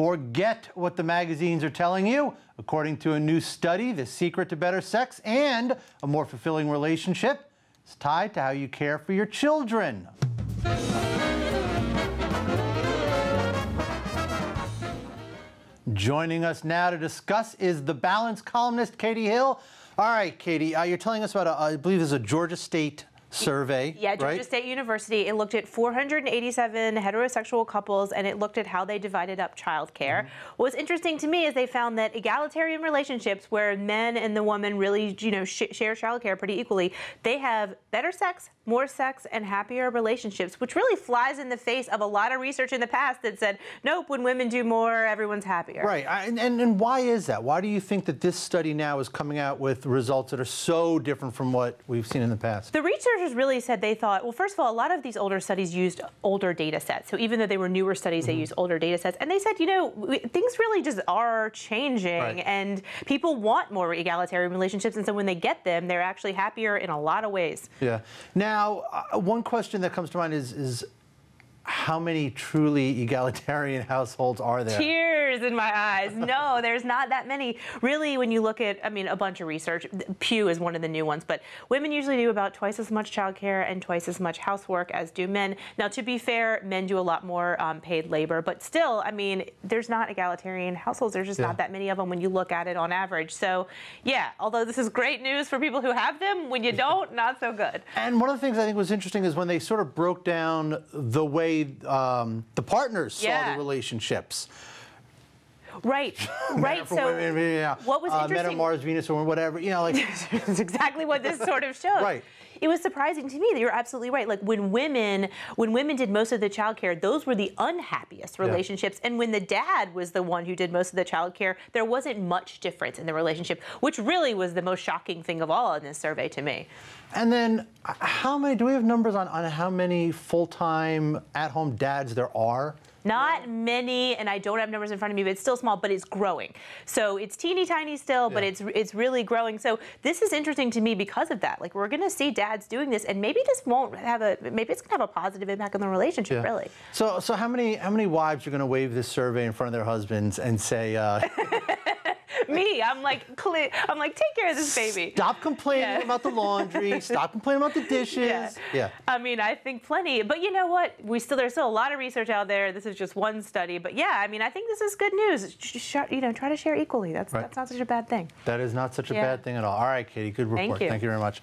Forget what the magazines are telling you. According to a new study, the secret to better sex and a more fulfilling relationship is tied to how you care for your children. Joining us now to discuss is the Balance columnist, Catey Hill. All right, Catey, you're telling us about, I believe there's a Georgia State survey, yeah, Georgia right? State University. It looked at 487 heterosexual couples, and it looked at how they divided up childcare. What's interesting to me is they found that egalitarian relationships, where men and the woman really, share childcare pretty equally, they have better sex, more sex, and happier relationships, which really flies in the face of a lot of research in the past that said, nope, when women do more, everyone's happier. Right, and why is that? Why do you think that this study now is coming out with results that are so different from what we've seen in the past? The researchers really said they thought, well, first of all, a lot of these older studies used older data sets. So even though they were newer studies, they used older data sets. And they said, things really just are changing, right, and people want more egalitarian relationships. And so when they get them, they're actually happier in a lot of ways. Yeah. Now, one question that comes to mind is how many truly egalitarian households are there? Tears in my eyes. No, there's not that many. Really, when you look at, a bunch of research, Pew is one of the new ones, but women usually do about twice as much childcare and twice as much housework as do men. Now, to be fair, men do a lot more paid labor, but still, there's not egalitarian households. There's just not that many of them when you look at it on average. So, yeah, although this is great news for people who have them, when you don't, not so good. And one of the things I think was interesting is when they sort of broke down the way the partners saw the relationships. Right, right. So women, what was interesting? Men are Mars, Venus, or whatever, That's exactly what this sort of showed. Right. It was surprising to me that you're absolutely right. Like when women did most of the childcare, those were the unhappiest relationships. And when the dad was the one who did most of the childcare, there wasn't much difference in the relationship, which really was the most shocking thing of all in this survey to me. And then do we have numbers on how many full-time at-home dads there are? Not many, and I don't have numbers in front of me, but it's still small, but it's growing. So it's teeny tiny still, but it's really growing. So this is interesting to me because of that. Like, we're going to see dads doing this, and maybe this won't have maybe it's going to have a positive impact on the relationship, really. So how many wives are going to wave this survey in front of their husbands and say, me, I'm like, take care of this baby. Stop complaining about the laundry. Stop complaining about the dishes. Yeah. I think plenty. But you know what? There's still a lot of research out there. This is just one study. But yeah, I think this is good news. Try to share equally. That's not such a bad thing. That is not such a bad thing at all. All right, Catey, good report. Thank you. Thank you very much.